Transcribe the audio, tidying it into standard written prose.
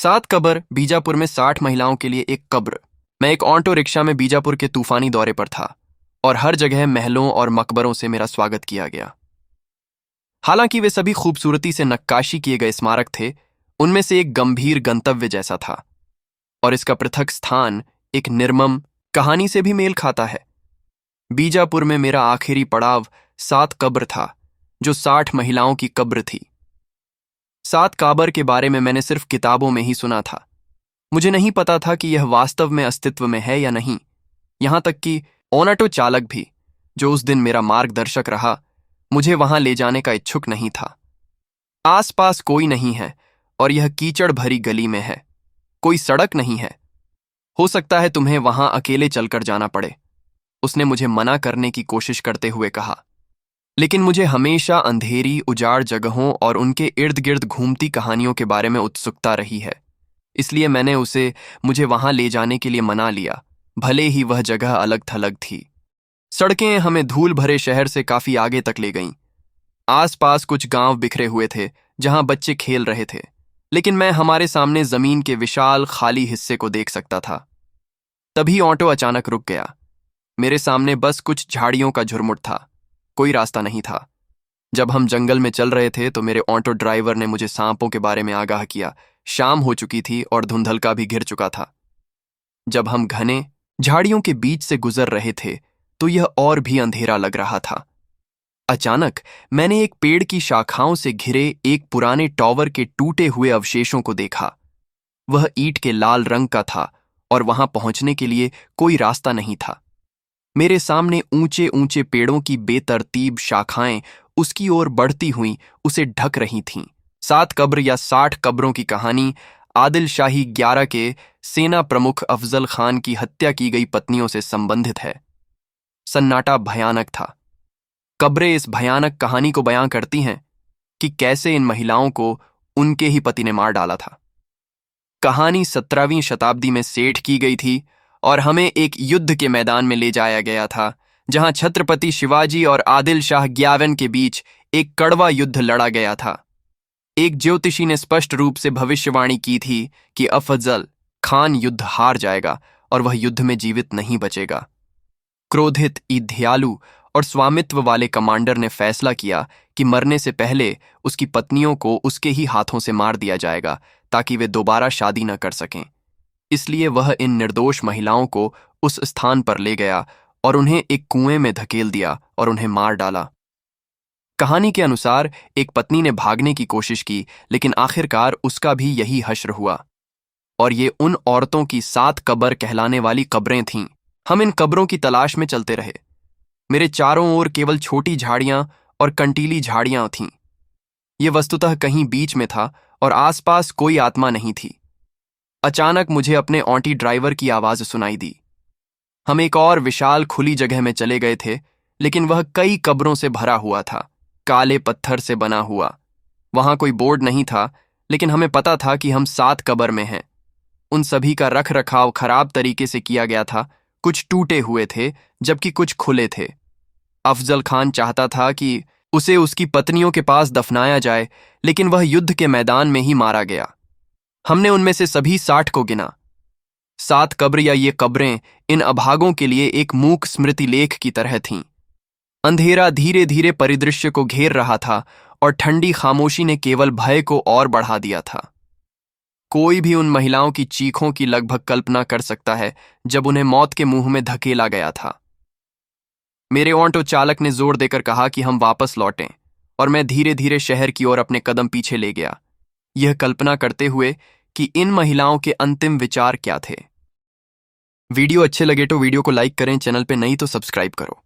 7 कब्र बीजापुर में 60 महिलाओं के लिए एक कब्र। मैं एक ऑटो रिक्शा में बीजापुर के तूफानी दौरे पर था और हर जगह महलों और मकबरों से मेरा स्वागत किया गया। हालांकि वे सभी खूबसूरती से नक्काशी किए गए स्मारक थे, उनमें से एक गंभीर गंतव्य जैसा था और इसका पृथक स्थान एक निर्मम कहानी से भी मेल खाता है। बीजापुर में मेरा आखिरी पड़ाव 7 कब्र था, जो 60 महिलाओं की कब्र थी। 7 कब्र के बारे में मैंने सिर्फ किताबों में ही सुना था। मुझे नहीं पता था कि यह वास्तव में अस्तित्व में है या नहीं। यहां तक कि ऑटो चालक भी, जो उस दिन मेरा मार्गदर्शक रहा, मुझे वहां ले जाने का इच्छुक नहीं था। आसपास कोई नहीं है और यह कीचड़ भरी गली में है। कोई सड़क नहीं है। हो सकता है तुम्हें वहां अकेले चलकर जाना पड़े, उसने मुझे मना करने की कोशिश करते हुए कहा। लेकिन मुझे हमेशा अंधेरी उजाड़ जगहों और उनके इर्द गिर्द घूमती कहानियों के बारे में उत्सुकता रही है, इसलिए मैंने उसे मुझे वहां ले जाने के लिए मना लिया, भले ही वह जगह अलग थलग थी। सड़कें हमें धूल भरे शहर से काफी आगे तक ले गईं। आसपास कुछ गांव बिखरे हुए थे जहां बच्चे खेल रहे थे, लेकिन मैं हमारे सामने जमीन के विशाल खाली हिस्से को देख सकता था। तभी ऑटो अचानक रुक गया। मेरे सामने बस कुछ झाड़ियों का झुरमुट था, कोई रास्ता नहीं था। जब हम जंगल में चल रहे थे तो मेरे ऑटो ड्राइवर ने मुझे सांपों के बारे में आगाह किया। शाम हो चुकी थी और धुंधलका भी घिर चुका था। जब हम घने झाड़ियों के बीच से गुजर रहे थे तो यह और भी अंधेरा लग रहा था। अचानक मैंने एक पेड़ की शाखाओं से घिरे एक पुराने टॉवर के टूटे हुए अवशेषों को देखा। वह ईंट के लाल रंग का था और वहां पहुंचने के लिए कोई रास्ता नहीं था। मेरे सामने ऊंचे ऊंचे पेड़ों की बेतरतीब शाखाएं उसकी ओर बढ़ती हुई उसे ढक रही थीं। 7 कब्र या 60 कब्रों की कहानी आदिल शाही 11 के सेना प्रमुख अफजल खान की हत्या की गई पत्नियों से संबंधित है। सन्नाटा भयानक था। कब्रें इस भयानक कहानी को बयां करती हैं कि कैसे इन महिलाओं को उनके ही पति ने मार डाला था। कहानी 17वीं शताब्दी में सेट की गई थी और हमें एक युद्ध के मैदान में ले जाया गया था, जहां छत्रपति शिवाजी और आदिल शाह 11 के बीच एक कड़वा युद्ध लड़ा गया था। एक ज्योतिषी ने स्पष्ट रूप से भविष्यवाणी की थी कि अफजल खान युद्ध हार जाएगा और वह युद्ध में जीवित नहीं बचेगा। क्रोधित, ईर्ष्यालु और स्वामित्व वाले कमांडर ने फैसला किया कि मरने से पहले उसकी पत्नियों को उसके ही हाथों से मार दिया जाएगा ताकि वे दोबारा शादी न कर सकें। इसलिए वह इन निर्दोष महिलाओं को उस स्थान पर ले गया और उन्हें एक कुएं में धकेल दिया और उन्हें मार डाला। कहानी के अनुसार एक पत्नी ने भागने की कोशिश की, लेकिन आखिरकार उसका भी यही हश्र हुआ और ये उन औरतों की 7 कब्र कहलाने वाली कब्रें थीं। हम इन कब्रों की तलाश में चलते रहे। मेरे चारों ओर केवल छोटी झाड़ियां और कंटीली झाड़ियां थीं। ये वस्तुतः कहीं बीच में था और आसपास कोई आत्मा नहीं थी। अचानक मुझे अपने ऑटो ड्राइवर की आवाज सुनाई दी। हम एक और विशाल खुली जगह में चले गए थे, लेकिन वह कई कब्रों से भरा हुआ था, काले पत्थर से बना हुआ। वहां कोई बोर्ड नहीं था, लेकिन हमें पता था कि हम 7 कब्र में हैं। उन सभी का रख रखाव खराब तरीके से किया गया था। कुछ टूटे हुए थे जबकि कुछ खुले थे। अफजल खान चाहता था कि उसे उसकी पत्नियों के पास दफनाया जाए, लेकिन वह युद्ध के मैदान में ही मारा गया। हमने उनमें से सभी 60 को गिना। 7 कब्र या ये कब्रें इन अभागों के लिए एक मूक स्मृति लेख की तरह थीं। अंधेरा धीरे धीरे परिदृश्य को घेर रहा था और ठंडी खामोशी ने केवल भय को और बढ़ा दिया था। कोई भी उन महिलाओं की चीखों की लगभग कल्पना कर सकता है जब उन्हें मौत के मुंह में धकेला गया था। मेरे ऑटो चालक ने जोर देकर कहा कि हम वापस लौटें और मैं धीरे धीरे शहर की ओर अपने कदम पीछे ले गया, यह कल्पना करते हुए कि इन महिलाओं के अंतिम विचार क्या थे। वीडियो अच्छे लगे तो वीडियो को लाइक करें, चैनल पे नहीं तो सब्सक्राइब करो।